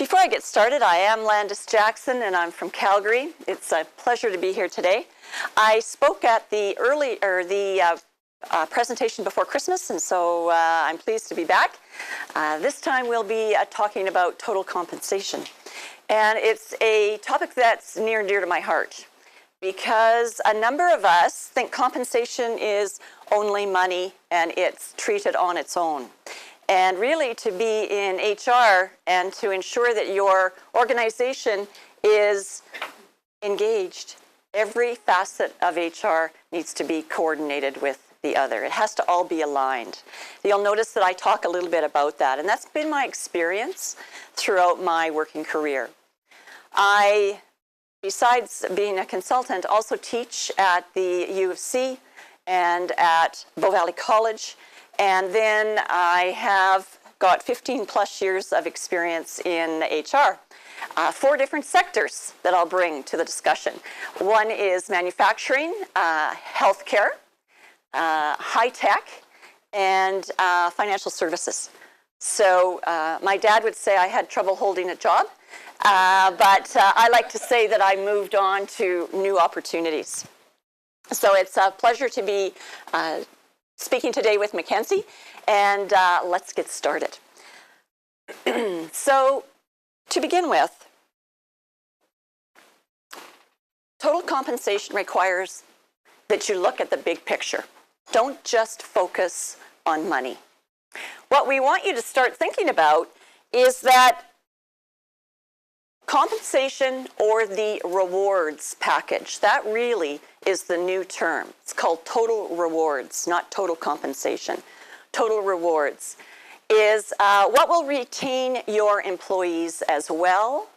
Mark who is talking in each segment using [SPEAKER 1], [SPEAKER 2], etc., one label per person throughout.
[SPEAKER 1] Before I get started, I am Landis Jackson and I'm from Calgary. It's a pleasure to be here today. I spoke at the presentation before Christmas, and so I'm pleased to be back. This time we'll be talking about total compensation. And it's a topic that's near and dear to my heart because a number of us think compensation is only money and it's treated on its own. And really, to be in HR and to ensure that your organization is engaged, every facet of HR needs to be coordinated with the other. It has to all be aligned. You'll notice that I talk a little bit about that, and that's been my experience throughout my working career. I, besides being a consultant, also teach at the U of C and at Bow Valley College. And then I have got 15 plus years of experience in HR. 4 different sectors that I'll bring to the discussion. One is manufacturing, healthcare, high tech, and financial services. So my dad would say I had trouble holding a job, but I like to say that I moved on to new opportunities. So it's a pleasure to be speaking today with Mackenzie, and let's get started. So, to begin with, total compensation requires that you look at the big picture. Don't just focus on money. What we want you to start thinking about is that compensation, or the rewards package, that really is the new term. It's called total rewards, not total compensation. Total rewards is what will retain your employees as well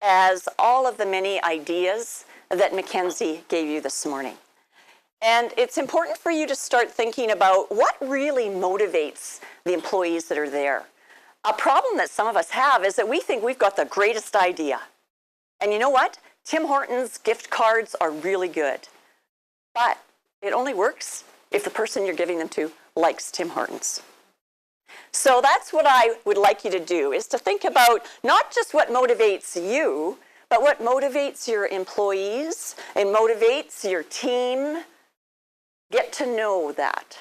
[SPEAKER 1] as all of the many ideas that Mackenzie gave you this morning. And it's important for you to start thinking about what really motivates the employees that are there. A problem that some of us have is that we think we've got the greatest idea. And you know what? Tim Hortons gift cards are really good. But it only works if the person you're giving them to likes Tim Hortons. So that's what I would like you to do, is to think about not just what motivates you, but what motivates your employees and motivates your team. Get to know that,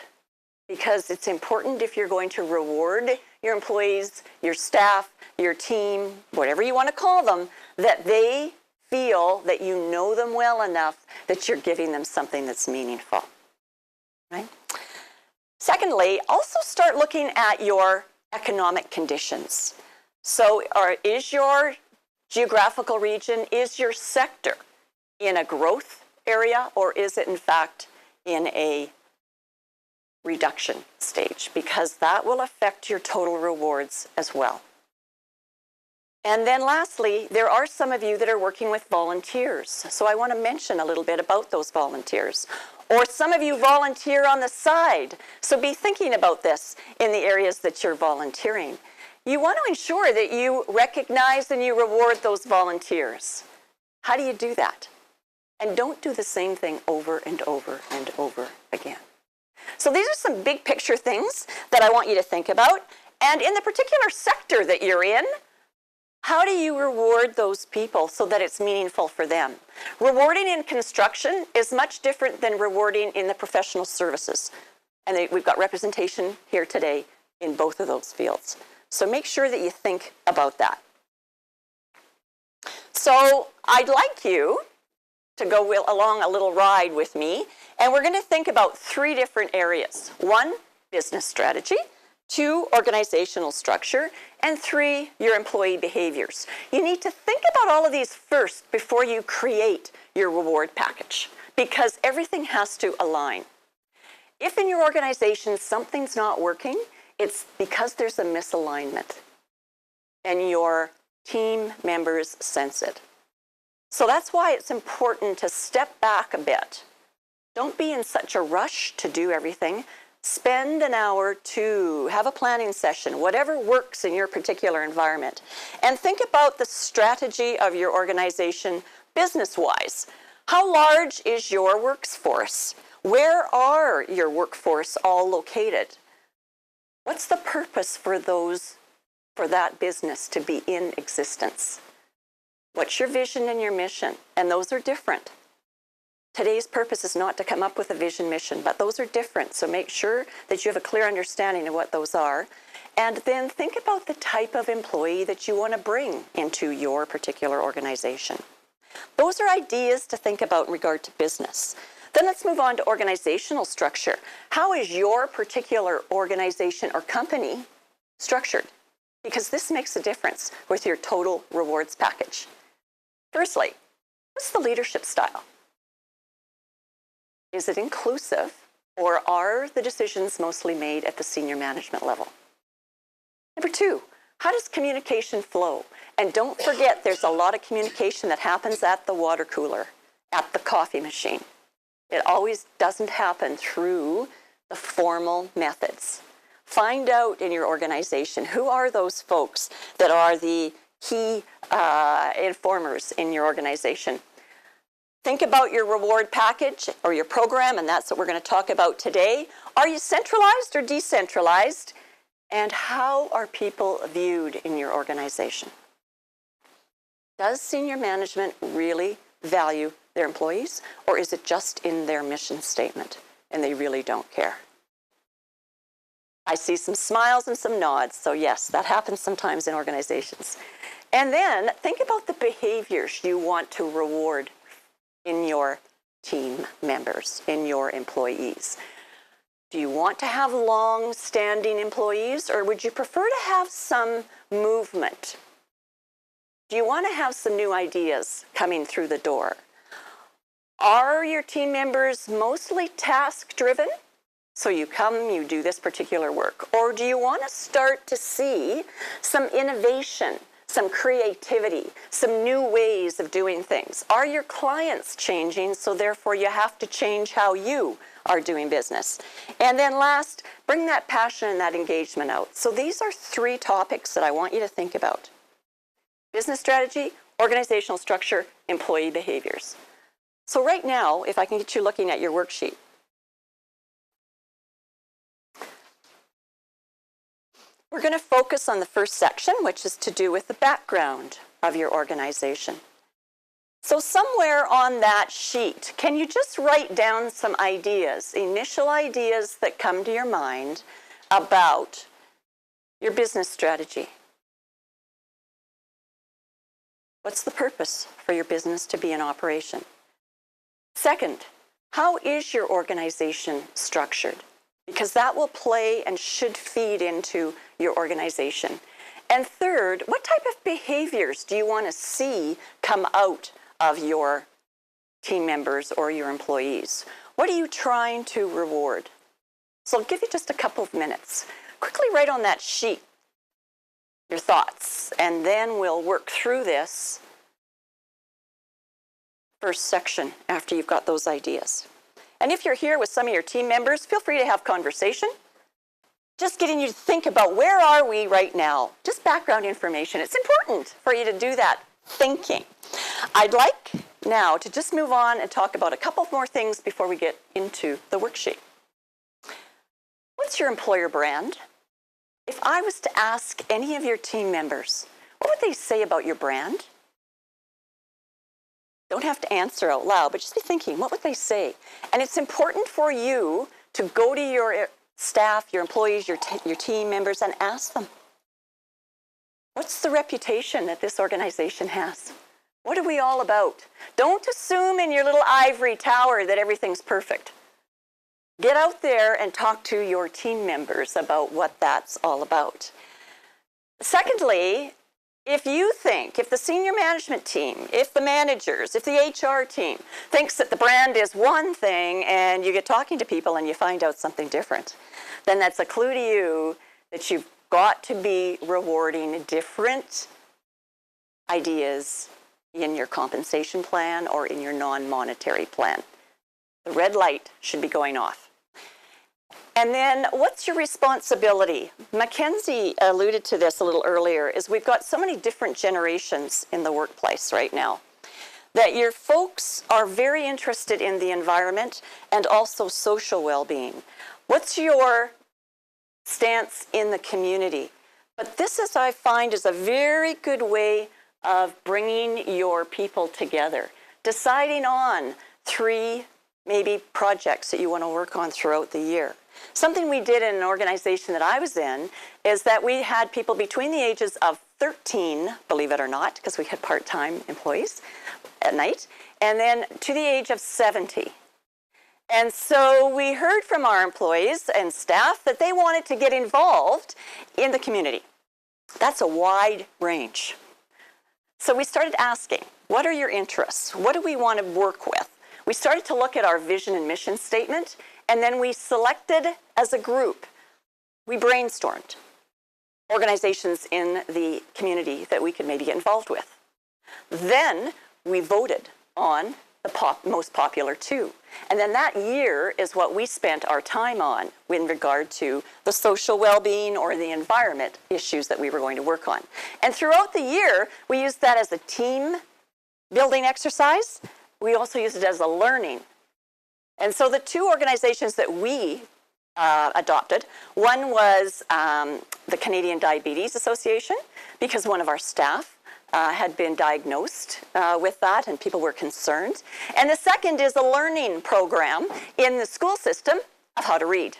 [SPEAKER 1] because it's important if you're going to reward your employees, your staff, your team, whatever you want to call them, that they feel that you know them well enough that you're giving them something that's meaningful, right? Secondly, also start looking at your economic conditions. So is your geographical region, is your sector in a growth area, or is it in fact in a reduction stage? Because that will affect your total rewards as well. And then lastly, there are some of you that are working with volunteers. So I want to mention a little bit about those volunteers. Or some of you volunteer on the side. So be thinking about this in the areas that you're volunteering. You want to ensure that you recognize and you reward those volunteers. How do you do that? And don't do the same thing over and over and over again. So these are some big picture things that I want you to think about. And in the particular sector that you're in, how do you reward those people so that it's meaningful for them? Rewarding in construction is much different than rewarding in the professional services. And we've got representation here today in both of those fields. So make sure that you think about that. So I'd like you to go along a little ride with me, and we're going to think about 3 different areas. 1, business strategy. 2, organizational structure, and 3, your employee behaviors. You need to think about all of these first before you create your reward package, because everything has to align. If in your organization something's not working, it's because there's a misalignment, and your team members sense it. So that's why it's important to step back a bit. Don't be in such a rush to do everything. Spend an hour to have a planning session, whatever works in your particular environment. And think about the strategy of your organization business-wise. How large is your workforce? Where are your workforce all located? What's the purpose for for that business to be in existence? What's your vision and your mission? And those are different. Today's purpose is not to come up with a vision mission, but those are different. So make sure that you have a clear understanding of what those are. And then think about the type of employee that you want to bring into your particular organization. Those are ideas to think about in regard to business. Then let's move on to organizational structure. How is your particular organization or company structured? Because this makes a difference with your total rewards package. Firstly, what's the leadership style? Is it inclusive, or are the decisions mostly made at the senior management level? Number two, how does communication flow? And don't forget, there's a lot of communication that happens at the water cooler, at the coffee machine. It always doesn't happen through the formal methods. Find out in your organization who are those folks that are the key informers in your organization. Think about your reward package or your program, and that's what we're going to talk about today. Are you centralized or decentralized? And how are people viewed in your organization? Does senior management really value their employees, or is it just in their mission statement and they really don't care? I see some smiles and some nods, so yes, that happens sometimes in organizations. And then think about the behaviors you want to reward in your team members, in your employees. Do you want to have long-standing employees, or would you prefer to have some movement? Do you want to have some new ideas coming through the door? Are your team members mostly task-driven? So you come, you do this particular work. Or do you want to start to see some innovation, some creativity, some new ways of doing things? Are your clients changing, so therefore you have to change how you are doing business? And then last, bring that passion and that engagement out. So these are three topics that I want you to think about. Business strategy, organizational structure, employee behaviors. So right now, if I can get you looking at your worksheet. We're going to focus on the first section, which is to do with the background of your organization. So somewhere on that sheet, can you just write down some ideas, initial ideas that come to your mind about your business strategy? What's the purpose for your business to be in operation? Second, how is your organization structured? Because that will play and should feed into your organization. And third, what type of behaviors do you want to see come out of your team members or your employees? What are you trying to reward? So I'll give you just a couple of minutes. Quickly write on that sheet your thoughts, and then we'll work through this first section after you've got those ideas. And if you're here with some of your team members, feel free to have conversation. Just getting you to think about where are we right now? Just background information. It's important for you to do that thinking. I'd like now to just move on and talk about a couple more things before we get into the worksheet. What's your employer brand? If I was to ask any of your team members, what would they say about your brand? Don't have to answer out loud, but just be thinking, what would they say? And it's important for you to go to your staff, your employees, your team members, and ask them, what's the reputation that this organization has? What are we all about? Don't assume in your little ivory tower that everything's perfect. Get out there and talk to your team members about what that's all about. Secondly, if the senior management team, if the managers, if the HR team thinks that the brand is one thing and you get talking to people and you find out something different, then that's a clue to you that you've got to be rewarding different ideas in your compensation plan or in your non-monetary plan. The red light should be going off. And then what's your responsibility? Mackenzie alluded to this a little earlier, is we've got so many different generations in the workplace right now that your folks are very interested in the environment and also social well-being. What's your stance in the community? But this, as I find, is a very good way of bringing your people together, deciding on 3 maybe projects that you want to work on throughout the year. Something we did in an organization that I was in is that we had people between the ages of 13, believe it or not, because we had part-time employees at night, and then to the age of 70. And so we heard from our employees and staff that they wanted to get involved in the community. That's a wide range. So we started asking, what are your interests? What do we want to work with? We started to look at our vision and mission statement, and then we selected as a group, we brainstormed organizations in the community that we could maybe get involved with. Then we voted on the most popular 2. And then that year is what we spent our time on in regard to the social well-being or the environment issues that we were going to work on. And throughout the year, we used that as a team building exercise. We also used it as a learning. And so the 2 organizations that we adopted, one was the Canadian Diabetes Association, because one of our staff had been diagnosed with that and people were concerned. And the second is a learning program in the school system of how to read,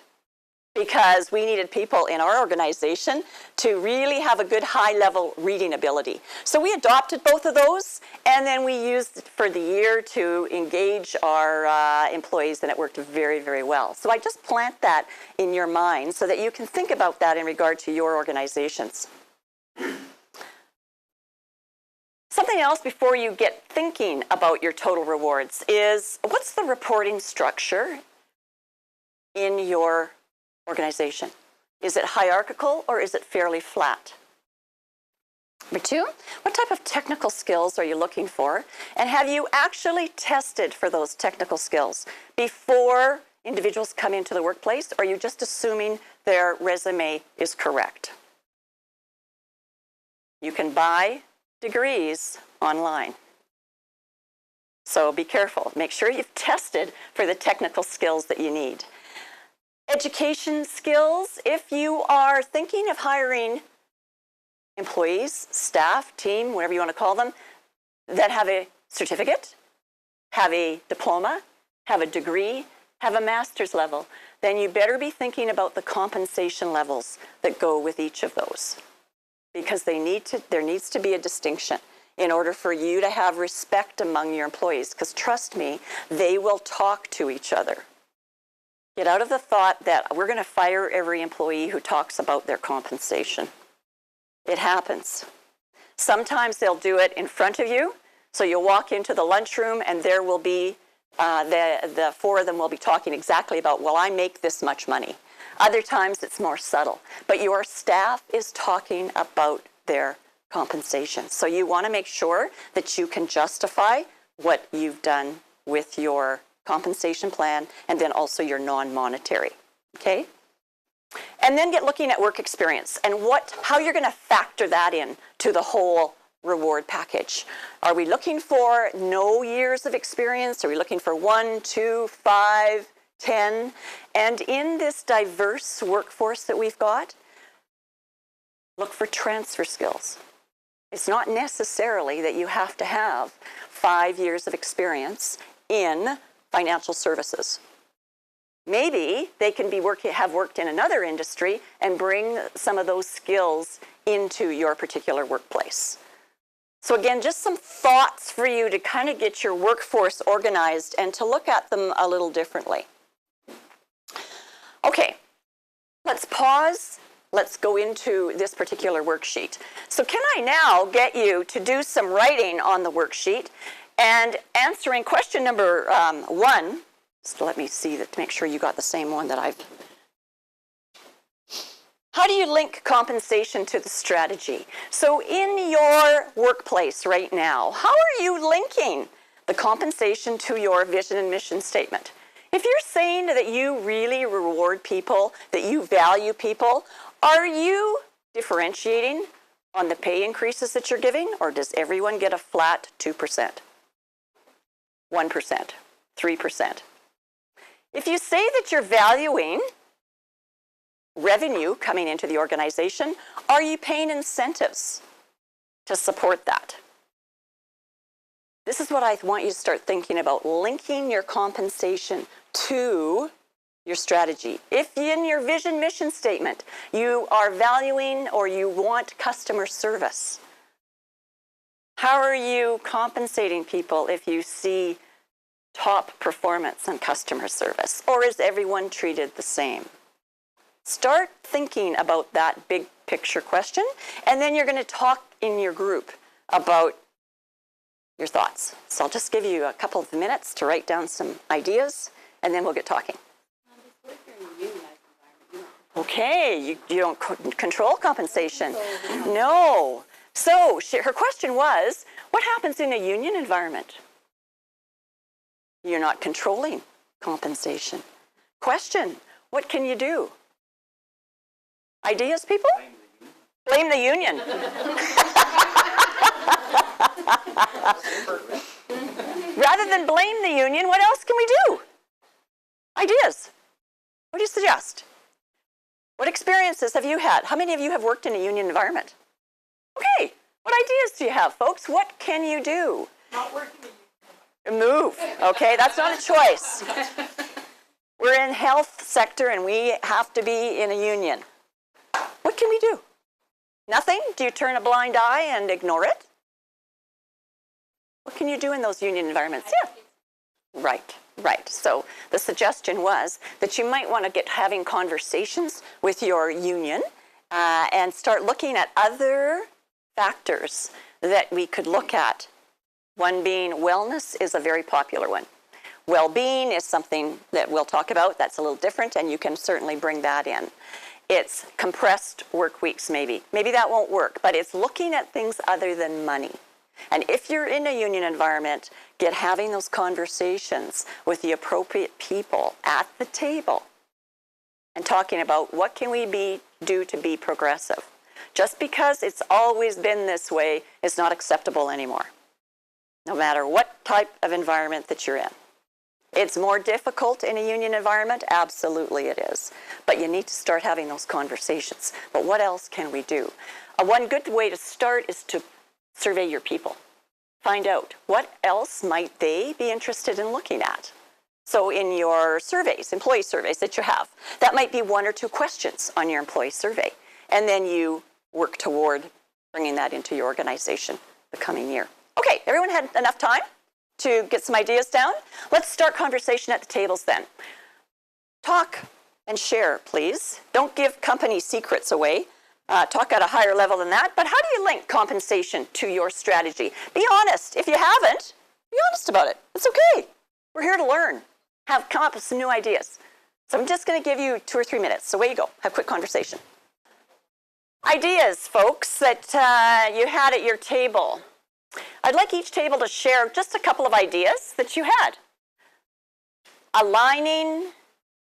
[SPEAKER 1] because we needed people in our organization to really have a good high-level reading ability. So we adopted both of those, and then we used it for the year to engage our employees, and it worked very, very well. So I just plant that in your mind so that you can think about that in regard to your organizations. Something else before you get thinking about your total rewards is, what's the reporting structure in your organization? Is it hierarchical or is it fairly flat? Number 2, what type of technical skills are you looking for? And have you actually tested for those technical skills before individuals come into the workplace, or are you just assuming their resume is correct? You can buy degrees online. So be careful. Make sure you've tested for the technical skills that you need. Education skills, if you are thinking of hiring employees, staff, team, whatever you want to call them, that have a certificate, have a diploma, have a degree, have a master's level, then you better be thinking about the compensation levels that go with each of those. Because there needs to be a distinction in order for you to have respect among your employees. Because trust me, they will talk to each other. Get out of the thought that we're going to fire every employee who talks about their compensation. It happens. Sometimes they'll do it in front of you. So you'll walk into the lunchroom and there will be, the 4 of them will be talking exactly about, well, I make this much money. Other times it's more subtle, but your staff is talking about their compensation. So you want to make sure that you can justify what you've done with your compensation plan and then also your non-monetary, okay? And then get looking at work experience and how you're going to factor that in to the whole reward package. Are we looking for no years of experience? Are we looking for 1, 2, 5, 10? And in this diverse workforce that we've got, look for transfer skills. It's not necessarily that you have to have 5 years of experience in financial services. Maybe they can have worked in another industry and bring some of those skills into your particular workplace. So again, just some thoughts for you to kind of get your workforce organized and to look at them a little differently. Okay, let's pause. Let's go into this particular worksheet. So can I now get you to do some writing on the worksheet and answering question number 1. Just let me see that to make sure you got the same one that I've. How do you link compensation to the strategy? So in your workplace right now, how are you linking the compensation to your vision and mission statement? If you're saying that you really reward people, that you value people, are you differentiating on the pay increases that you're giving, or does everyone get a flat 2%, 1%, 3%? If you say that you're valuing revenue coming into the organization? Are you paying incentives to support that? This is what I want you to start thinking about, linking your compensation to your strategy. If in your vision mission statement you are valuing or you want customer service, how are you compensating people if you see top performance on customer service? Or is everyone treated the same? Start thinking about that big picture question, and then you're going to talk in your group about your thoughts. So I'll just give you a couple of minutes to write down some ideas, and then we'll get talking. Okay, you don't control compensation. No. So her question was, what happens in a union environment? You're not controlling compensation. Question, what can you do? Ideas, people? Blame the union. Rather than blame the union, what else can we do? Ideas. What do you suggest? What experiences have you had? How many of you have worked in a union environment? Okay, what ideas do you have, folks? What can you do?
[SPEAKER 2] Not working in
[SPEAKER 1] Move, okay? That's not a choice. We're in health sector and we have to be in a union. What can we do? Nothing? Do you turn a blind eye and ignore it? What can you do in those union environments? Yeah. Right. So the suggestion was that you might want to get having conversations with your union and start looking at other factors that we could look at. One being wellness is a very popular one. Well-being is something that we'll talk about. That's a little different, and you can certainly bring that in. It's compressed work weeks, maybe. Maybe that won't work, but it's looking at things other than money. And if you're in a union environment, get having those conversations with the appropriate people at the table and talking about what can we do to be progressive. Just because it's always been this way is not acceptable anymore, no matter what type of environment that you're in. It's more difficult in a union environment? Absolutely it is. But you need to start having those conversations. But what else can we do? One good way to start is to survey your people. Find out what else might they be interested in looking at. So in your surveys, employee surveys that you have, that might be 1 or 2 questions on your employee survey. And then you work toward bringing that into your organization the coming year. Okay, everyone had enough time to get some ideas down? Let's start conversation at the tables then. Talk and share, please. Don't give company secrets away. Talk at a higher level than that. But how do you link compensation to your strategy? Be honest. If you haven't, be honest about it. It's okay. We're here to learn. Come up with some new ideas. So I'm just going to give you 2 or 3 minutes. So away you go. Have a quick conversation. Ideas, folks, that you had at your table. I'd like each table to share just a couple of ideas that you had. Aligning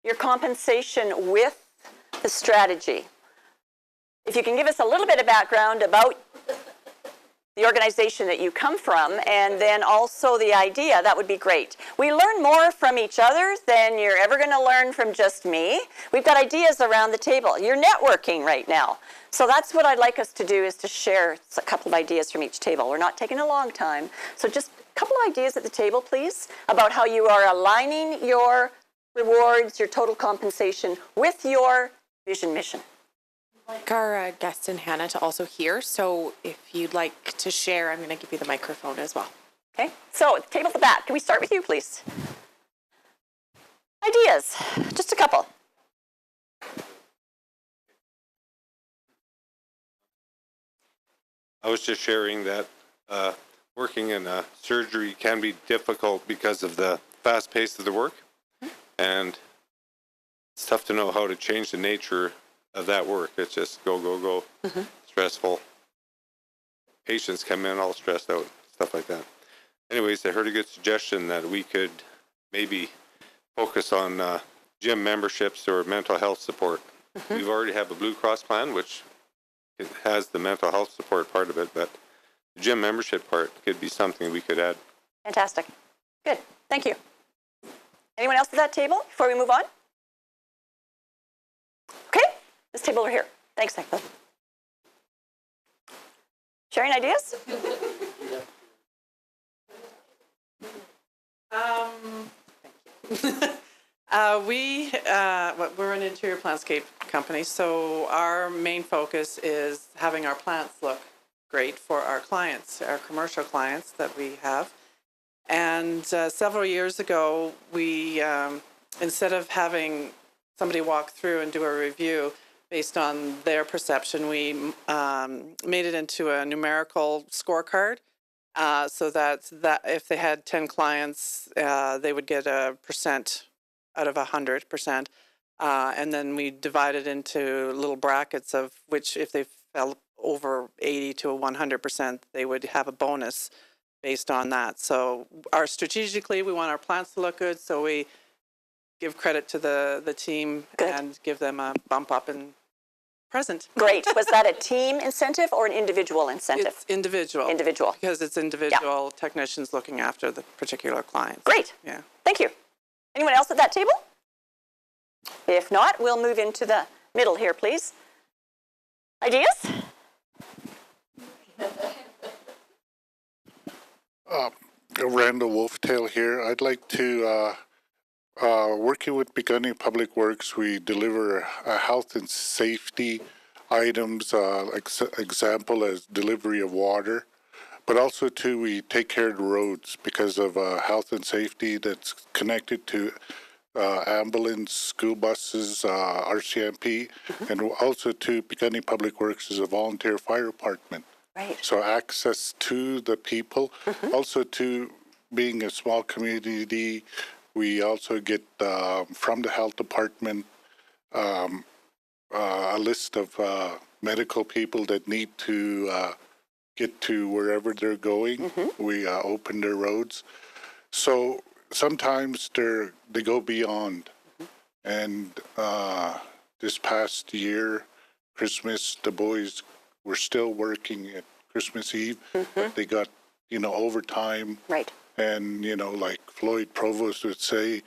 [SPEAKER 1] your compensation with the strategy. If you can give us a little bit of background about the organization that you come from and then also the idea, that would be great. We learn more from each other than you're ever going to learn from just me. We've got ideas around the table. You're networking right now. So that's what I'd like us to do, is to share a couple of ideas from each table. We're not taking a long time. So just a couple of ideas at the table, please, about how you are aligning your rewards, your total compensation with your vision mission.
[SPEAKER 2] I'd like our guest and Hannah to also hear. So if you'd like to share, I'm going to give you the microphone as well.
[SPEAKER 1] Okay, so at the table at the back, can we start with you, please? Ideas, just a couple.
[SPEAKER 3] I was just sharing that working in surgery can be difficult because of the fast pace of the work, and it's tough to know how to change the nature of that work. It's just go, stressful. Patients come in all stressed out, stuff like that. Anyways, I heard a good suggestion that we could maybe focus on gym memberships or mental health support. We already have a Blue Cross plan, which it has the mental health support part of it, but the gym membership part could be something we could add.
[SPEAKER 1] Fantastic. Good. Thank you. Anyone else at that table before we move on? Okay. This table over here. Thanks, Nicola. Sharing ideas?
[SPEAKER 4] We're an interior plantscape company, so our main focus is having our plants look great for our clients, our commercial clients that we have. And several years ago, we, instead of having somebody walk through and do a review based on their perception, we made it into a numerical scorecard. So that if they had 10 clients, they would get a percent out of 100%. And then we divided into little brackets of which, if they fell over 80 to 100%, they would have a bonus based on that. So strategically, we want our plants to look good. So we give credit to the team and give them a bump up in present.
[SPEAKER 1] Great. Was that a team incentive or an individual incentive?
[SPEAKER 4] It's individual.
[SPEAKER 1] Individual.
[SPEAKER 4] Because it's individual technicians looking after the particular client.
[SPEAKER 1] Great.
[SPEAKER 4] Yeah.
[SPEAKER 1] Thank you. Anyone else at that table? If not, we'll move into the middle here, please. Ideas?
[SPEAKER 5] Randall Wolftail here. I'd like to, working with Begunning Public Works, we deliver health and safety items, example as delivery of water, but also too, we take care of the roads because of health and safety that's connected to ambulance, school buses, RCMP, and also too, Begunning Public Works is a volunteer fire department.
[SPEAKER 1] Right.
[SPEAKER 5] So access to the people, also to being a small community, we also get from the health department a list of medical people that need to get to wherever they're going. We open their roads. So sometimes they go beyond. And this past year, Christmas, the boys were still working at Christmas Eve, but they got, overtime.
[SPEAKER 1] Right.
[SPEAKER 5] And, like Floyd Provost would say,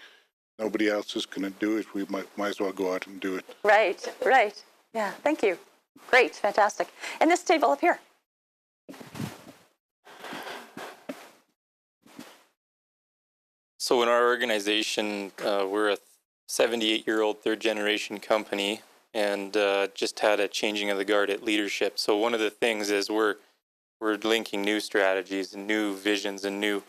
[SPEAKER 5] nobody else is going to do it. We might as well go out and do it.
[SPEAKER 1] Right, right. Yeah, thank you. Great, fantastic. And this table up here.
[SPEAKER 6] So in our organization, we're a 78-year-old third-generation company, and just had a changing of the guard at leadership. So one of the things is we're linking new strategies and new visions and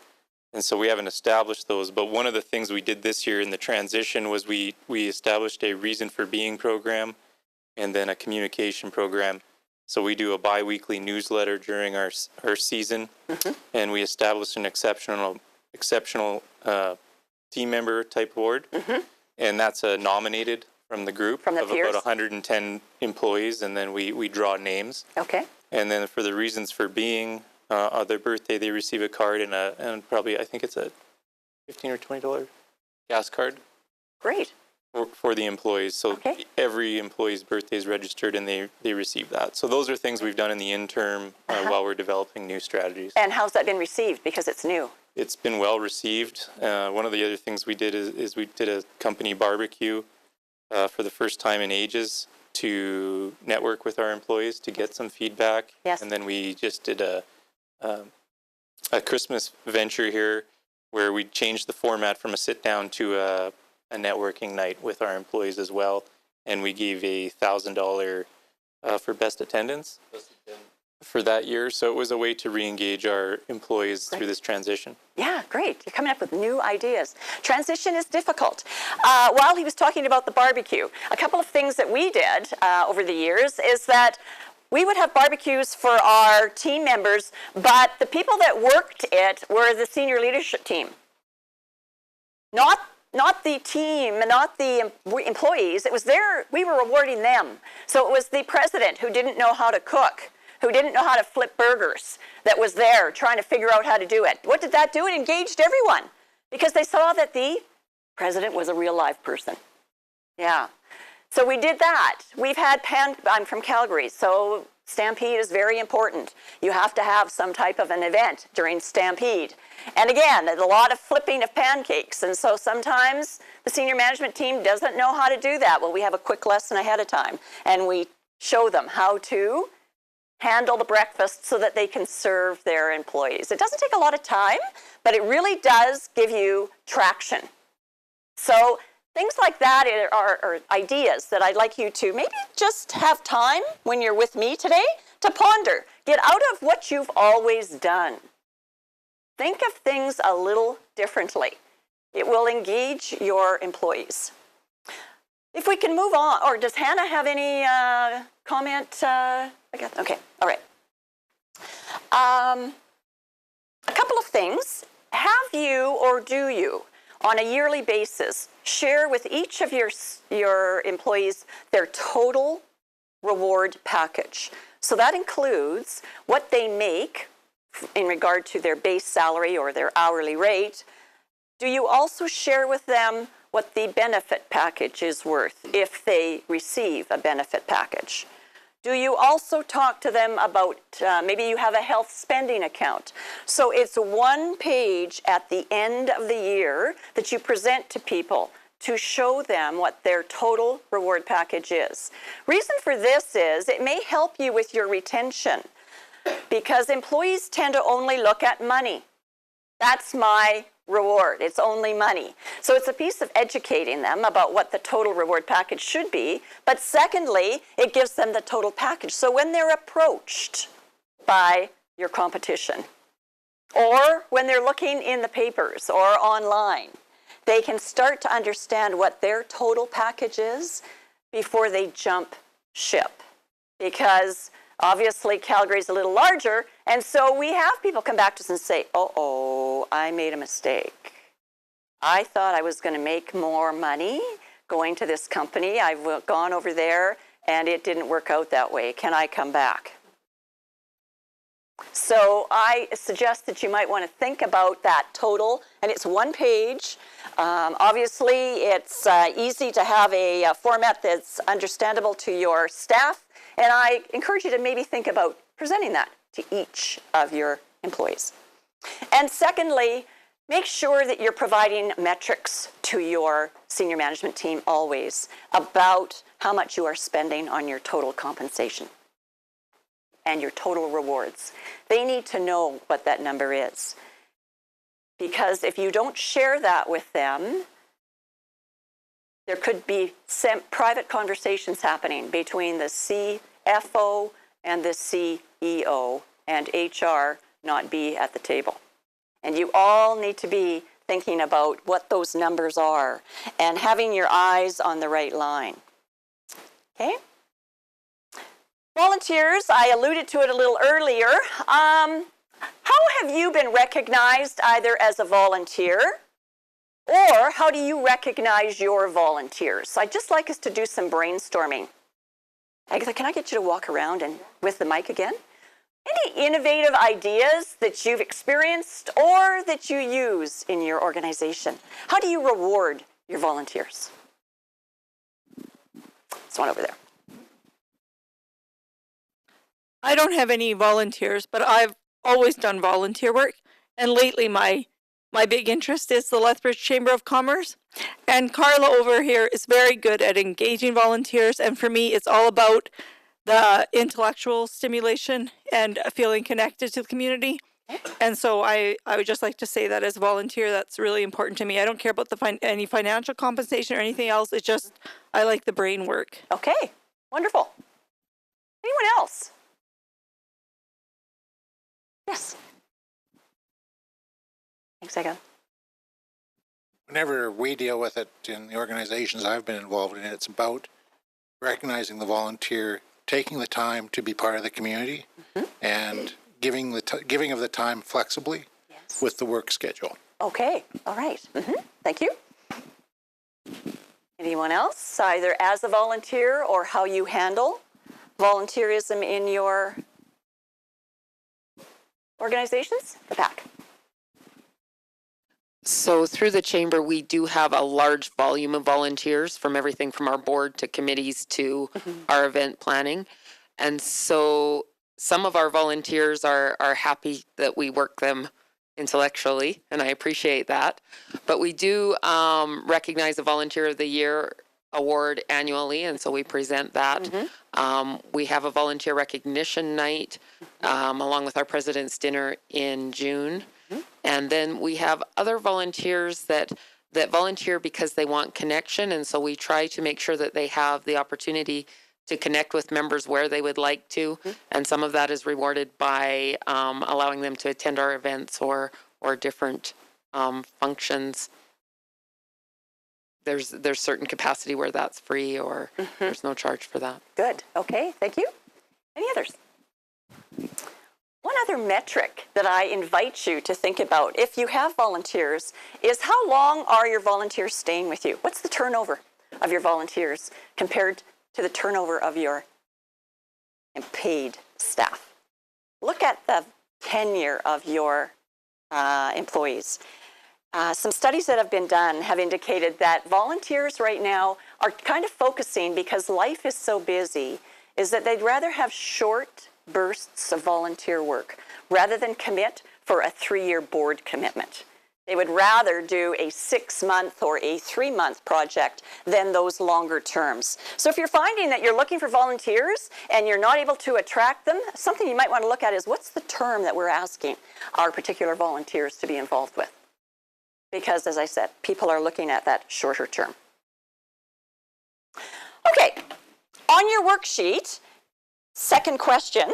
[SPEAKER 6] so we haven't established those. But one of the things we did this year in the transition was we established a reason for being program and then a communication program. So we do a bi-weekly newsletter during our season, and we established an exceptional team member type award, and that's nominated from the group
[SPEAKER 1] from the
[SPEAKER 6] of
[SPEAKER 1] peers?
[SPEAKER 6] about 110 employees, and then we draw names.
[SPEAKER 1] Okay.
[SPEAKER 6] And then for the reasons for being, their birthday, they receive a card and probably, I think it's a $15 or $20 gas card.
[SPEAKER 1] Great.
[SPEAKER 6] For the employees. So
[SPEAKER 1] Okay.
[SPEAKER 6] every employee's birthday is registered and they receive that. So those are things we've done in the interim while we're developing new strategies.
[SPEAKER 1] And how's that been received? Because it's new.
[SPEAKER 6] It's been well received. One of the other things we did is we did a company barbecue for the first time in ages to network with our employees to get some feedback.
[SPEAKER 1] Yes.
[SPEAKER 6] And then we just did a Christmas venture here where we changed the format from a sit down to a networking night with our employees as well. And we gave a $1,000 for best attendance for that year. So it was a way to re-engage our employees through this transition.
[SPEAKER 1] Yeah, great. You're coming up with new ideas. Transition is difficult. While he was talking about the barbecue, a couple of things that we did over the years is that we would have barbecues for our team members, but the people that worked it were the senior leadership team. Not the team, not the employees. It was we were rewarding them. So it was the president who didn't know how to cook, who didn't know how to flip burgers, that was there trying to figure out how to do it. What did that do? It engaged everyone because they saw that the president was a real live person. Yeah. So we did that. We've had I'm from Calgary, so Stampede is very important. You have to have some type of an event during Stampede. And again, there's a lot of flipping of pancakes. And so sometimes the senior management team doesn't know how to do that. Well, we have a quick lesson ahead of time. And we show them how to handle the breakfast so that they can serve their employees. It doesn't take a lot of time, but it really does give you traction. So things like that are ideas that I'd like you to maybe just have time when you're with me today to ponder. Get out of what you've always done. Think of things a little differently. It will engage your employees. If we can move on, or does Hannah have any comment? Okay, all right. A couple of things. Have you or do you, on a yearly basis, share with each of your employees their total reward package? So that includes what they make in regard to their base salary or their hourly rate. Do you also share with them what the benefit package is worth if they receive a benefit package? Do you also talk to them about, maybe you have a health spending account. So it's one page at the end of the year that you present to people to show them what their total reward package is. Reason for this is it may help you with your retention because employees tend to only look at money. That's my reward. It's only money. So it's a piece of educating them about what the total reward package should be. But secondly, it gives them the total package. So when they're approached by your competition, or when they're looking in the papers or online, they can start to understand what their total package is before they jump ship. Because obviously Calgary's a little larger, and so we have people come back to us and say, uh-oh, I made a mistake. I thought I was going to make more money going to this company. I've gone over there, and it didn't work out that way. Can I come back? So I suggest that you might want to think about that total, and it's one page. Obviously, it's easy to have a format that's understandable to your staff, and I encourage you to maybe think about presenting that to each of your employees. And secondly, make sure that you're providing metrics to your senior management team always about how much you are spending on your total compensation and your total rewards. They need to know what that number is. Because if you don't share that with them, there could be some private conversations happening between the CFO and the CEO, and HR not be at the table. And you all need to be thinking about what those numbers are and having your eyes on the right line. Okay? Volunteers, I alluded to it a little earlier. How have you been recognized either as a volunteer or how do you recognize your volunteers? I'd just like us to do some brainstorming. Agatha, can I get you to walk around and with the mic again? Any innovative ideas that you've experienced or that you use in your organization? How do you reward your volunteers? There's one over there.
[SPEAKER 7] I don't have any volunteers, but I've always done volunteer work. And lately my big interest is the Lethbridge Chamber of Commerce. And Carla over here is very good at engaging volunteers. And for me, it's all about the intellectual stimulation and feeling connected to the community. And so I would just like to say that as a volunteer, that's really important to me. I don't care about any financial compensation or anything else. It's just, I like the brain work.
[SPEAKER 1] Okay, wonderful. Anyone else? Yes. Thanks, Megan.
[SPEAKER 8] Whenever we deal with it in the organizations I've been involved in, it's about recognizing the volunteer, taking the time to be part of the community, and giving of the time flexibly with the work schedule.
[SPEAKER 1] Okay, all right. Thank you. Anyone else, either as a volunteer or how you handle volunteerism in your organizations? The back.
[SPEAKER 9] So through the chamber, we do have a large volume of volunteers from everything from our board to committees to our event planning. And so some of our volunteers are happy that we work them intellectually, and I appreciate that. But we do recognize the Volunteer of the Year award annually, and so we present that. We have a volunteer recognition night along with our President's Dinner in June. And then we have other volunteers that volunteer because they want connection, and so we try to make sure that they have the opportunity to connect with members where they would like to, and some of that is rewarded by allowing them to attend our events or different functions. There's certain capacity where that's free or there's no charge for that.
[SPEAKER 1] Good. Okay. Thank you. Any others? One other metric that I invite you to think about if you have volunteers is how long are your volunteers staying with you? What's the turnover of your volunteers compared to the turnover of your paid staff? Look at the tenure of your employees. Some studies that have been done have indicated that volunteers right now are kind of focusing, because life is so busy, is that they'd rather have short bursts of volunteer work rather than commit for a 3-year board commitment. They would rather do a 6-month or a 3-month project than those longer terms. So if you're finding that you're looking for volunteers and you're not able to attract them, something you might want to look at is what's the term that we're asking our particular volunteers to be involved with? Because, as I said, people are looking at that shorter term. Okay, on your worksheet, second question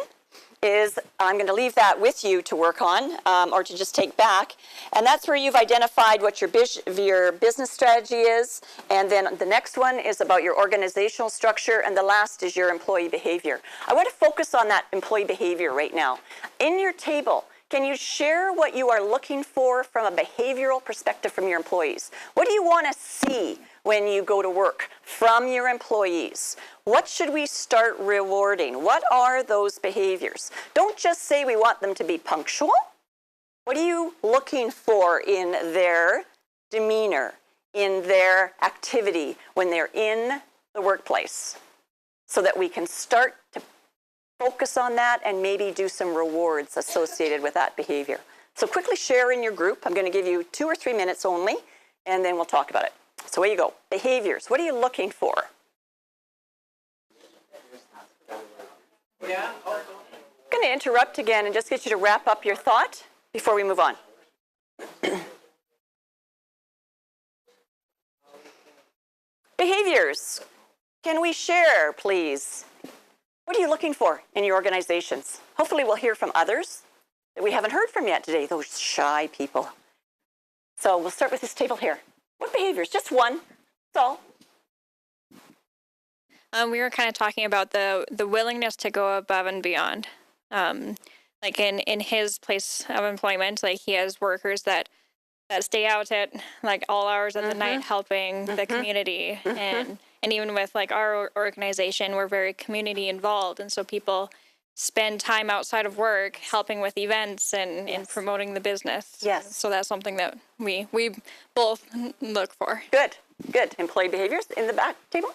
[SPEAKER 1] is, I'm going to leave that with you to work on or to just take back. And that's where you've identified what your business strategy is. And then the next one is about your organizational structure. And the last is your employee behavior. I want to focus on that employee behavior right now. In your table, can you share what you are looking for from a behavioral perspective from your employees? What do you want to see when you go to work from your employees? What should we start rewarding? What are those behaviors? Don't just say we want them to be punctual. What are you looking for in their demeanor, in their activity when they're in the workplace, so that we can start to focus on that and maybe do some rewards associated with that behavior? So quickly share in your group. I'm going to give you 2 or 3 minutes only, and then we'll talk about it. So where you go. Behaviors. What are you looking for?
[SPEAKER 4] Yeah.
[SPEAKER 1] I'm going to interrupt again and just get you to wrap up your thought before we move on. Behaviors. Can we share, please? What are you looking for in your organizations? Hopefully we'll hear from others that we haven't heard from yet today, those shy people. So we'll start with this table here. What behaviors? Just one. That's all.
[SPEAKER 10] We were kind of talking about the willingness to go above and beyond. Like in his place of employment, like he has workers that stay out at like all hours of the night helping the community. And even with like our organization, we're very community involved. And so people spend time outside of work helping with events and promoting the business.
[SPEAKER 1] Yes.
[SPEAKER 10] So that's something that we both look for.
[SPEAKER 1] Good. Good. Employee behaviors in the back table.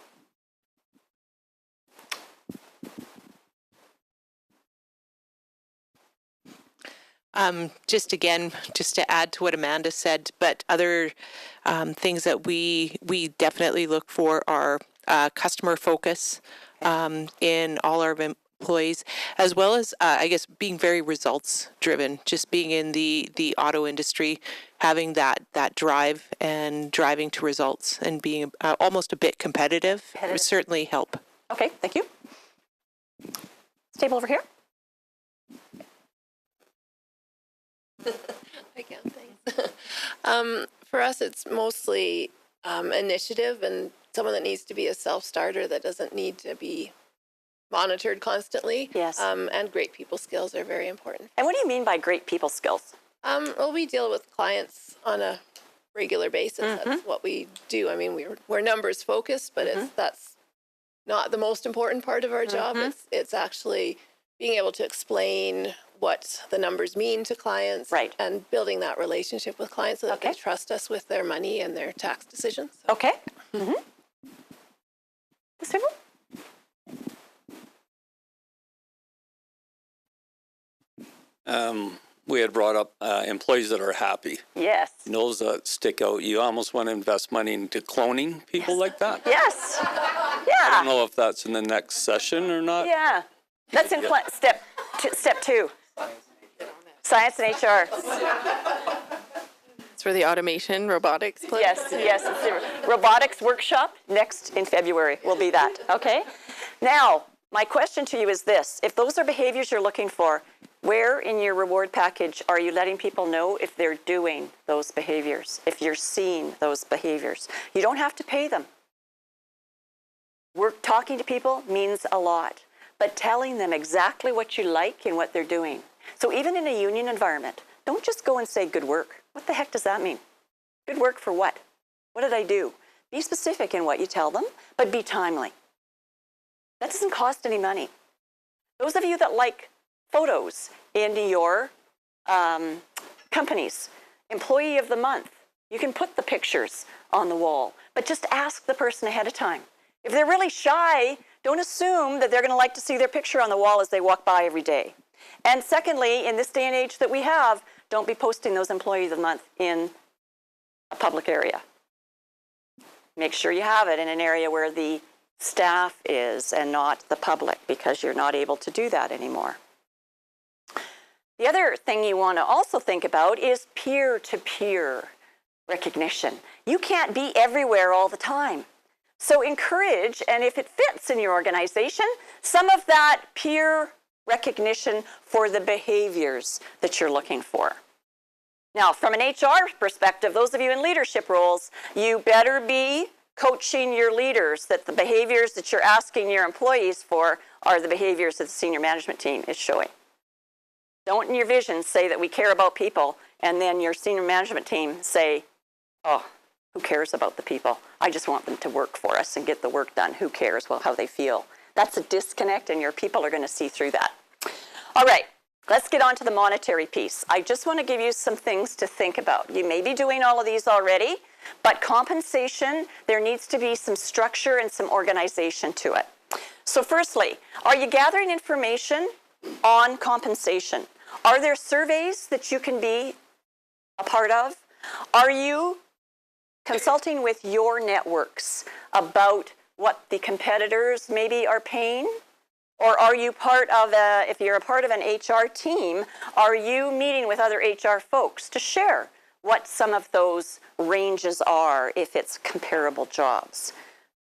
[SPEAKER 11] Just to add to what Amanda said, but other things that we definitely look for are customer focus in all our employees, as well as I guess being very results driven. Just being in the auto industry, having that drive and driving to results, and being almost a bit competitive would certainly help.
[SPEAKER 1] Okay, thank you. This table over here.
[SPEAKER 12] I can't think. For us, it's mostly initiative and someone that needs to be a self-starter that doesn't need to be monitored constantly.
[SPEAKER 1] Yes.
[SPEAKER 12] And great people skills are very important.
[SPEAKER 1] And what do you mean by great people skills?
[SPEAKER 12] Well, we deal with clients on a regular basis. That's what we do. I mean, we're numbers focused, but that's not the most important part of our job. It's actually being able to explain what the numbers mean to clients,
[SPEAKER 1] right,
[SPEAKER 12] and building that relationship with clients so that they trust us with their money and their tax decisions.
[SPEAKER 1] Okay. This table?
[SPEAKER 13] we had brought up employees that are happy.
[SPEAKER 1] Yes.
[SPEAKER 13] And those that stick out. You almost want to invest money into cloning people like that.
[SPEAKER 1] Yes.
[SPEAKER 13] I
[SPEAKER 1] Yeah.
[SPEAKER 13] don't know if that's in the next session or not.
[SPEAKER 1] Yeah. That's in step 2. Science and HR.
[SPEAKER 2] It's for the automation robotics place.
[SPEAKER 1] Yes, yes. It's the robotics workshop next in February will be that. Okay. Now, my question to you is this. If those are behaviors you're looking for, where in your reward package are you letting people know if they're doing those behaviors, if you're seeing those behaviors? You don't have to pay them. Talking to people means a lot, but telling them exactly what you like and what they're doing. So even in a union environment, don't just go and say good work. What the heck does that mean? Good work for what? What did I do? Be specific in what you tell them, but be timely. That doesn't cost any money. Those of you that like photos in your companies, Employee of the Month, you can put the pictures on the wall, but just ask the person ahead of time. If they're really shy, don't assume that they're going to like to see their picture on the wall as they walk by every day. And secondly, in this day and age that we have, don't be posting those Employee of the Month in a public area. Make sure you have it in an area where the staff is and not the public, because you're not able to do that anymore. The other thing you want to also think about is peer-to-peer recognition. You can't be everywhere all the time. So encourage, and if it fits in your organization, some of that peer recognition for the behaviors that you're looking for. Now, from an HR perspective, those of you in leadership roles, you better be coaching your leaders that the behaviors that you're asking your employees for are the behaviors that the senior management team is showing. Don't in your vision say that we care about people, and then your senior management team say, oh, who cares about the people? I just want them to work for us and get the work done. Who cares how they feel? That's a disconnect, and your people are going to see through that. All right, let's get on to the monetary piece. I just want to give you some things to think about. You may be doing all of these already, but compensation, there needs to be some structure and some organization to it. So firstly, are you gathering information on compensation? Are there surveys that you can be a part of? Are you consulting with your networks about what the competitors maybe are paying? Or are you part of if you're a part of an HR team, are you meeting with other HR folks to share what some of those ranges are if it's comparable jobs?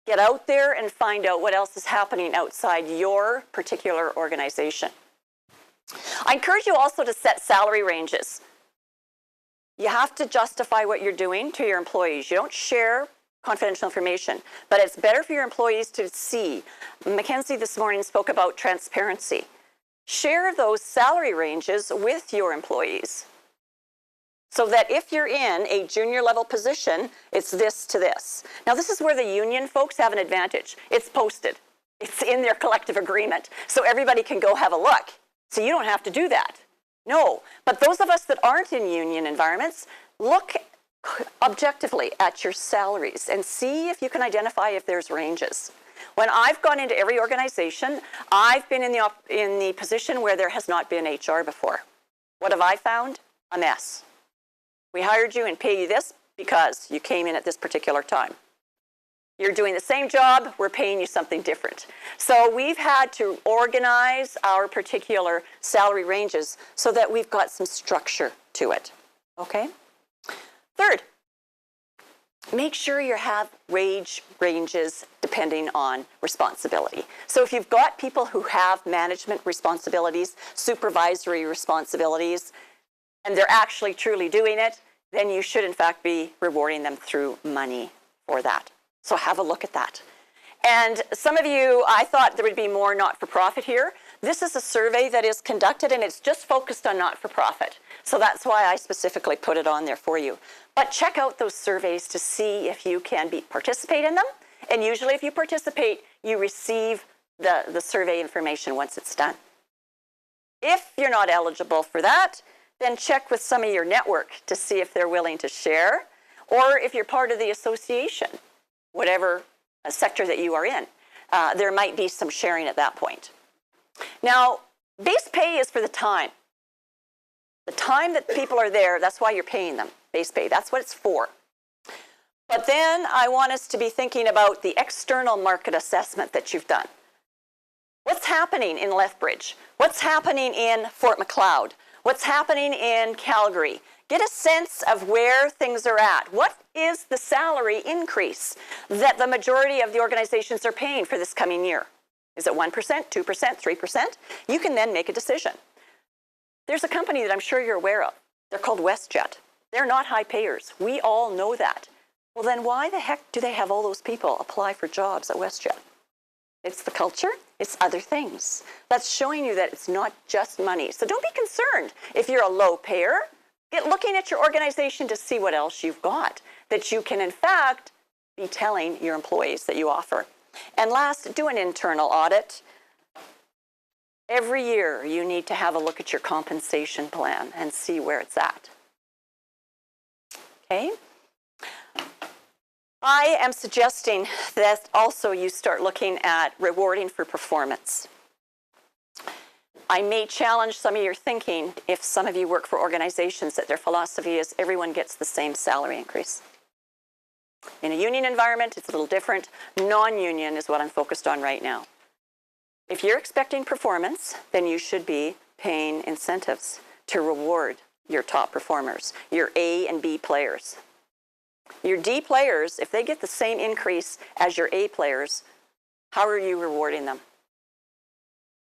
[SPEAKER 1] Get out there and find out what else is happening outside your particular organization. I encourage you also to set salary ranges. You have to justify what you're doing to your employees. You don't share confidential information, but it's better for your employees to see. Mackenzie this morning spoke about transparency. Share those salary ranges with your employees so that if you're in a junior level position, it's this to this. Now, this is where the union folks have an advantage. It's posted. It's in their collective agreement, so everybody can go have a look. So you don't have to do that. No, but those of us that aren't in union environments, look objectively at your salaries and see if you can identify if there's ranges. When I've gone into every organization, I've been in the position where there has not been HR before. What have I found? A mess. We hired you and pay you this because you came in at this particular time. You're doing the same job, we're paying you something different. So we've had to organize our particular salary ranges so that we've got some structure to it, okay? Third, make sure you have wage ranges depending on responsibility. So if you've got people who have management responsibilities, supervisory responsibilities, and they're actually truly doing it, then you should in fact be rewarding them through money for that. So have a look at that. And some of you, I thought there would be more not-for-profit here. This is a survey that is conducted and it's just focused on not-for-profit. So that's why I specifically put it on there for you. But check out those surveys to see if you can participate in them. And usually if you participate, you receive the survey information once it's done. If you're not eligible for that, then check with some of your network to see if they're willing to share, or if you're part of the association, whatever sector that you are in, there might be some sharing at that point. Now, base pay is for the time. The time that people are there, that's why you're paying them, base pay. That's what it's for. But then I want us to be thinking about the external market assessment that you've done. What's happening in Lethbridge? What's happening in Fort Macleod? What's happening in Calgary? Get a sense of where things are at. What is the salary increase that the majority of the organizations are paying for this coming year? Is it 1%, 2%, 3%? You can then make a decision. There's a company that I'm sure you're aware of. They're called WestJet. They're not high payers. We all know that. Well, then why the heck do they have all those people apply for jobs at WestJet? It's the culture. It's other things. That's showing you that it's not just money. So don't be concerned if you're a low payer. Get looking at your organization to see what else you've got that you can, in fact, be telling your employees that you offer. And last, do an internal audit. Every year, you need to have a look at your compensation plan and see where it's at. Okay? I am suggesting that also you start looking at rewarding for performance. I may challenge some of your thinking if some of you work for organizations that their philosophy is everyone gets the same salary increase. In a union environment, it's a little different. Non-union is what I'm focused on right now. If you're expecting performance, then you should be paying incentives to reward your top performers, your A and B players. Your D players, if they get the same increase as your A players, how are you rewarding them?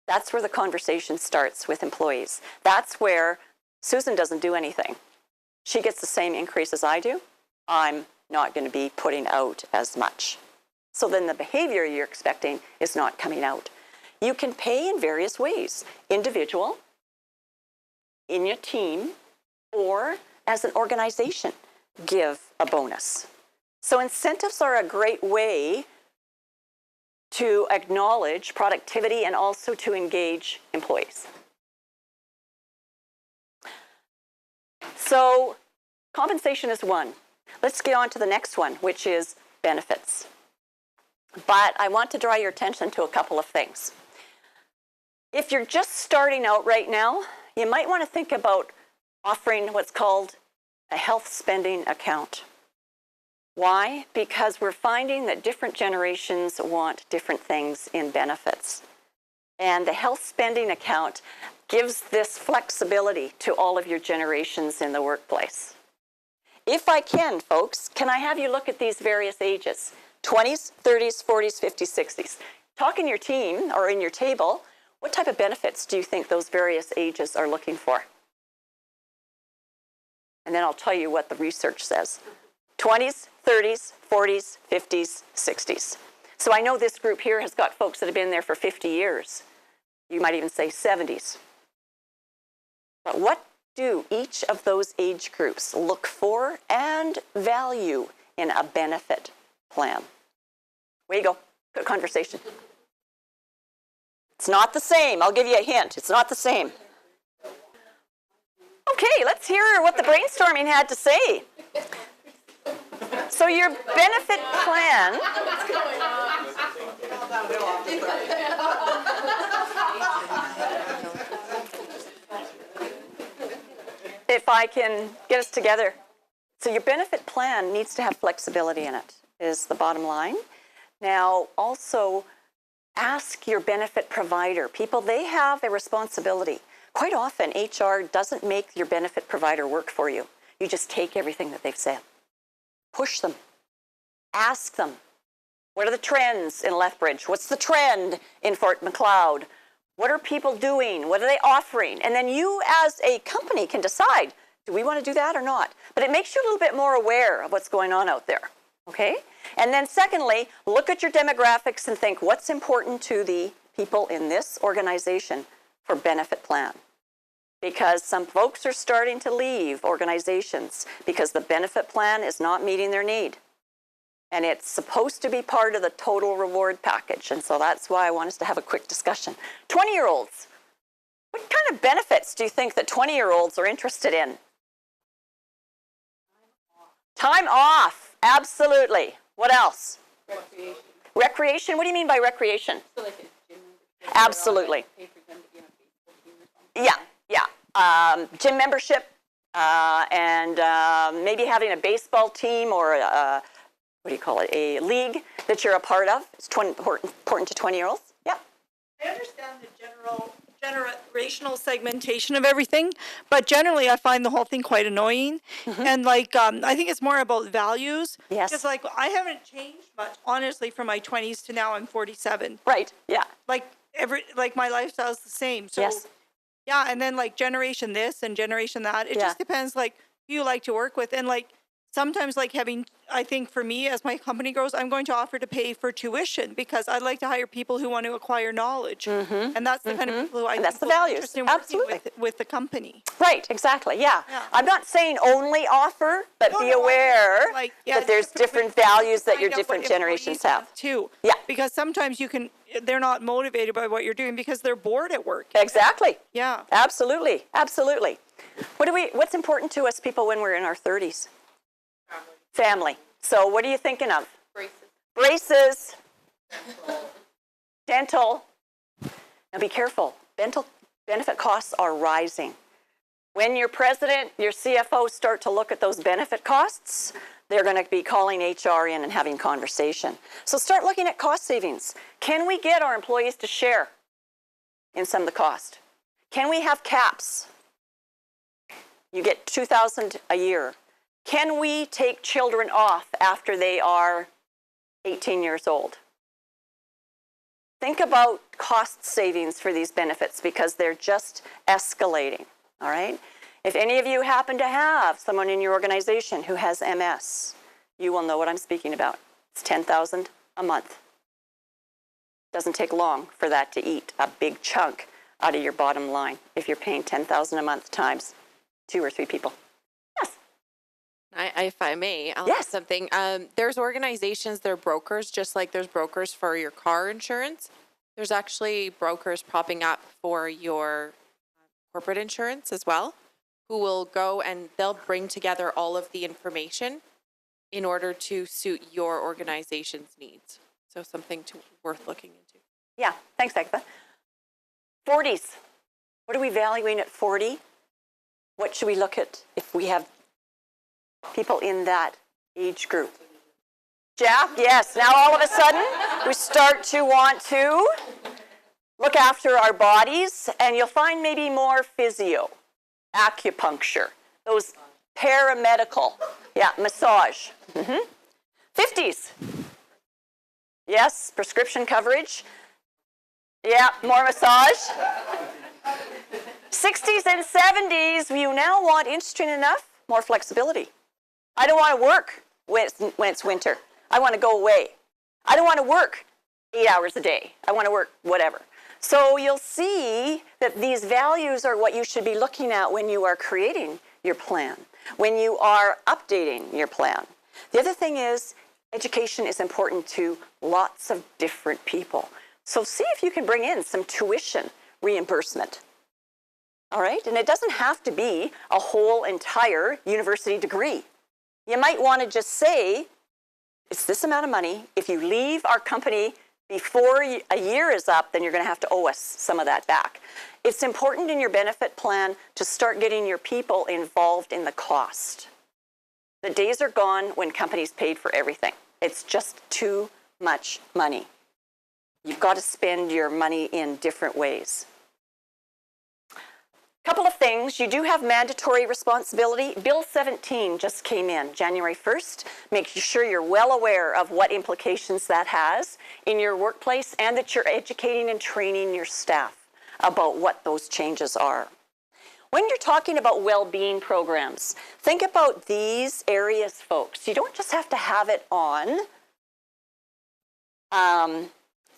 [SPEAKER 1] That's where the conversation starts with employees. That's where Susan doesn't do anything. She gets the same increase as I do. I'm not going to be putting out as much. So then the behavior you're expecting is not coming out. You can pay in various ways, individual, in your team, or as an organization, give a bonus. So incentives are a great way to acknowledge productivity and also to engage employees. So compensation is one. Let's get on to the next one, which is benefits. But I want to draw your attention to a couple of things. If you're just starting out right now, you might want to think about offering what's called a health spending account. Why? Because we're finding that different generations want different things in benefits. And the health spending account gives this flexibility to all of your generations in the workplace. If I can, folks, can I have you look at these various ages? 20s, 30s, 40s, 50s, 60s. Talk in your team or in your table, what type of benefits do you think those various ages are looking for? And then I'll tell you what the research says. 20s, 30s, 40s, 50s, 60s. So I know this group here has got folks that have been there for 50 years. You might even say 70s. But what do each of those age groups look for and value in a benefit plan? Way to go. Good conversation. It's not the same. I'll give you a hint. It's not the same. Okay, let's hear what the brainstorming had to say. So your benefit plan. If I can get us together. So your benefit plan needs to have flexibility in it, is the bottom line. Now, also ask your benefit provider. People, they have a responsibility. Quite often, HR doesn't make your benefit provider work for you. You just take everything that they've said. Push them. Ask them. What are the trends in Lethbridge? What's the trend in Fort Macleod? What are people doing? What are they offering? And then you as a company can decide, do we want to do that or not? But it makes you a little bit more aware of what's going on out there. Okay? And then secondly, look at your demographics and think what's important to the people in this organization for benefit plan. Because some folks are starting to leave organizations because the benefit plan is not meeting their need. And it's supposed to be part of the total reward package. And so that's why I want us to have a quick discussion. 20-year-olds, what kind of benefits do you think that 20-year-olds are interested in? Time off, absolutely. What else? Recreation. Recreation? What do you mean by recreation? So like a gym membership. Absolutely. Yeah, yeah. Gym membership, and maybe having a baseball team or a, what do you call it, a league that you're a part of. It's important to 20-year-olds. Yeah.
[SPEAKER 7] I understand the generational segmentation of everything, but generally I find the whole thing quite annoying. And like, I think it's more about values.
[SPEAKER 1] Yes.
[SPEAKER 7] Because like, I haven't changed much, honestly, from my 20s to now I'm 47.
[SPEAKER 1] Right. Yeah.
[SPEAKER 7] Like my lifestyle's the same. So
[SPEAKER 1] Yes.
[SPEAKER 7] yeah, and then like generation this and generation that. It just depends like who you like to work with. And like sometimes like having, I think for me as my company grows, I'm going to offer to pay for tuition because I'd like to hire people who want to acquire knowledge. And that's the kind of people who I think
[SPEAKER 1] that's the
[SPEAKER 7] will be
[SPEAKER 1] values.
[SPEAKER 7] interested in working
[SPEAKER 1] Absolutely.
[SPEAKER 7] with the company.
[SPEAKER 1] Right, exactly, yeah. I'm not saying only offer, but be aware
[SPEAKER 7] like,
[SPEAKER 1] that there's different values that your different generations have.
[SPEAKER 7] Too.
[SPEAKER 1] Yeah.
[SPEAKER 7] Because sometimes they're not motivated by what you're doing because they're bored at work.
[SPEAKER 1] Exactly.
[SPEAKER 7] Yeah.
[SPEAKER 1] Absolutely, absolutely. What's important to us people when we're in our 30s? Family. So what are you thinking of? Braces. Dental. Now be careful. Dental benefit costs are rising. When your president, your CFO start to look at those benefit costs, they're going to be calling HR in and having conversation. So start looking at cost savings. Can we get our employees to share in some of the cost? Can we have caps? You get $2,000 a year. Can we take children off after they are 18 years old? Think about cost savings for these benefits because they're just escalating, all right? If any of you happen to have someone in your organization who has MS, you will know what I'm speaking about. It's $10,000 a month. Doesn't take long for that to eat a big chunk out of your bottom line if you're paying $10,000 a month times 2 or 3 people.
[SPEAKER 2] If I may, I'll
[SPEAKER 1] Yes.
[SPEAKER 2] add something. There's organizations, they're brokers, just like there's brokers for your car insurance. There's actually brokers popping up for your corporate insurance as well, who will go and they'll bring together all of the information in order to suit your organization's needs. So something worth looking into.
[SPEAKER 1] Yeah, thanks, Agatha. 40s. What are we valuing at 40? What should we look at if we have people in that age group? Jack, yes. Now all of a sudden, we start to want to look after our bodies, and you'll find maybe more physio, acupuncture, those paramedical, massage. 50s. Yes, prescription coverage. Yeah, more massage. 60s and 70s, you now want, interesting enough, more flexibility. I don't want to work when it's winter. I want to go away. I don't want to work 8 hours a day. I want to work whatever. So you'll see that these values are what you should be looking at when you are creating your plan, when you are updating your plan. The other thing is education is important to lots of different people. So see if you can bring in some tuition reimbursement. All right? And it doesn't have to be a whole entire university degree. You might want to just say, it's this amount of money. If you leave our company before a year is up, then you're going to have to owe us some of that back. It's important in your benefit plan to start getting your people involved in the cost. The days are gone when companies paid for everything. It's just too much money. You've got to spend your money in different ways. Couple of things. You do have mandatory responsibility. Bill 17 just came in January 1st. Make sure you're well aware of what implications that has in your workplace and that you're educating and training your staff about what those changes are. When you're talking about well-being programs, think about these areas, folks. You don't just have to have it on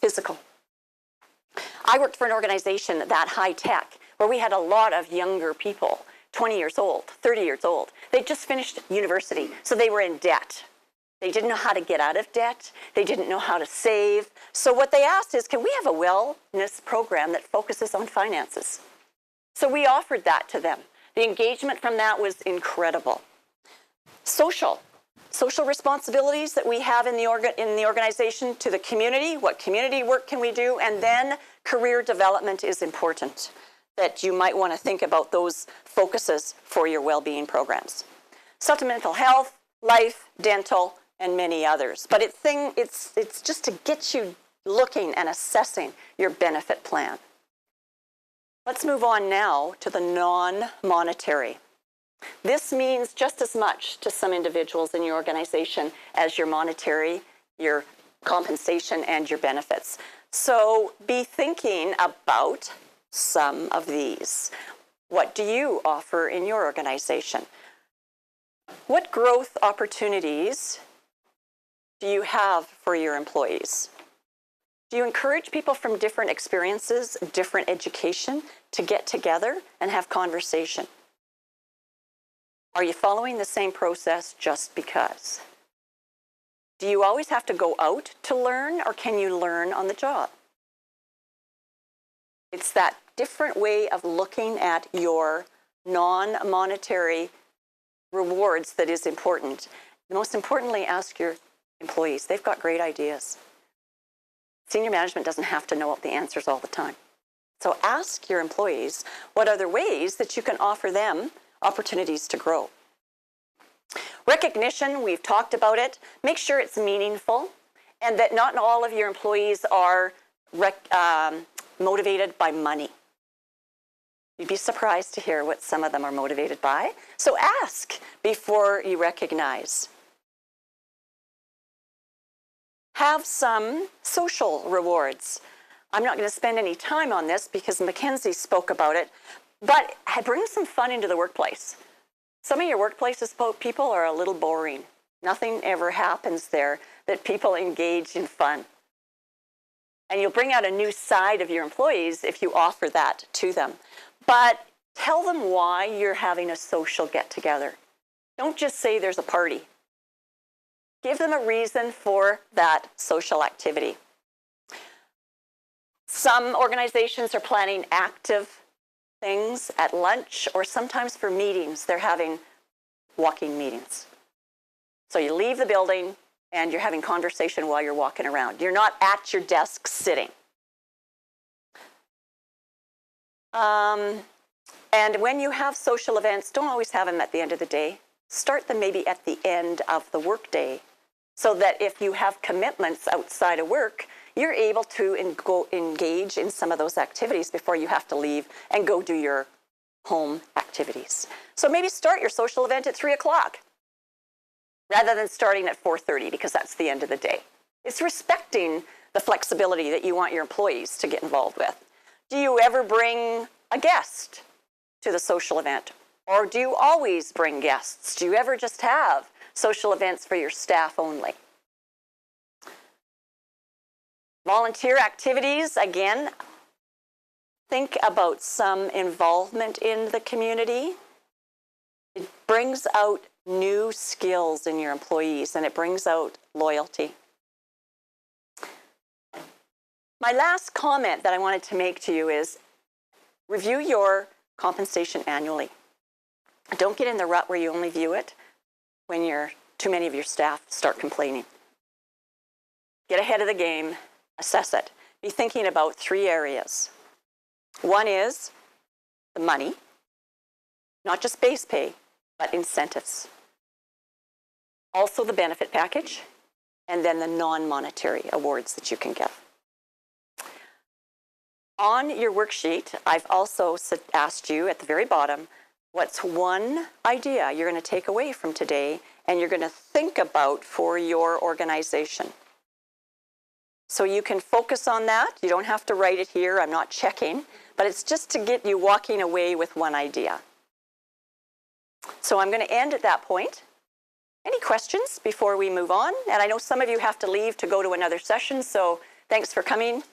[SPEAKER 1] physical. I worked for an organization that high-tech, where we had a lot of younger people, 20 years old, 30 years old. They just finished university, so they were in debt. They didn't know how to get out of debt. They didn't know how to save. So what they asked is, can we have a wellness program that focuses on finances? So we offered that to them. The engagement from that was incredible. Social responsibilities that we have in the organization to the community. What community work can we do? And then career development is important. that you might want to think about those focuses for your well-being programs. Supplemental health, life, dental, and many others. But it's just to get you looking and assessing your benefit plan. Let's move on now to the non-monetary. This means just as much to some individuals in your organization as your monetary, your compensation, and your benefits. So be thinking about some of these. What do you offer in your organization? What growth opportunities do you have for your employees? Do you encourage people from different experiences, different education, to get together and have conversation? Are you following the same process just because? Do you always have to go out to learn, or can you learn on the job? It's that different way of looking at your non-monetary rewards that is important. Most importantly, ask your employees. They've got great ideas. Senior management doesn't have to know the answers all the time. So ask your employees what other ways that you can offer them opportunities to grow. Recognition, we've talked about it. Make sure it's meaningful and that not all of your employees are motivated by money. You'd be surprised to hear what some of them are motivated by. So ask before you recognize. Have some social rewards. I'm not going to spend any time on this because Mackenzie spoke about it, but bring some fun into the workplace. Some of your workplaces people are a little boring. Nothing ever happens there that people engage in fun. And you'll bring out a new side of your employees if you offer that to them. But tell them why you're having a social get-together. Don't just say there's a party. Give them a reason for that social activity. Some organizations are planning active things at lunch, or sometimes for meetings, they're having walking meetings. So you leave the building and you're having conversation while you're walking around. You're not at your desk sitting. And when you have social events, don't always have them at the end of the day. Start them maybe at the end of the workday, so that if you have commitments outside of work, you're able to engage in some of those activities before you have to leave and go do your home activities. So maybe start your social event at 3 o'clock rather than starting at 4:30, because that's the end of the day. It's respecting the flexibility that you want your employees to get involved with. Do you ever bring a guest to the social event? Or do you always bring guests? Do you ever just have social events for your staff only? Volunteer activities, again, think about some involvement in the community. It brings out new skills in your employees, and it brings out loyalty. My last comment that I wanted to make to you is review your compensation annually. Don't get in the rut where you only view it when too many of your staff start complaining. Get ahead of the game, assess it. Be thinking about 3 areas. One is the money, not just base pay, but incentives. Also the benefit package, and then the non-monetary awards that you can give. On your worksheet, I've also asked you at the very bottom, what's one idea you're going to take away from today and you're going to think about for your organization? So you can focus on that. You don't have to write it here. I'm not checking, but it's just to get you walking away with one idea. So I'm going to end at that point. Any questions before we move on? And I know some of you have to leave to go to another session, so thanks for coming.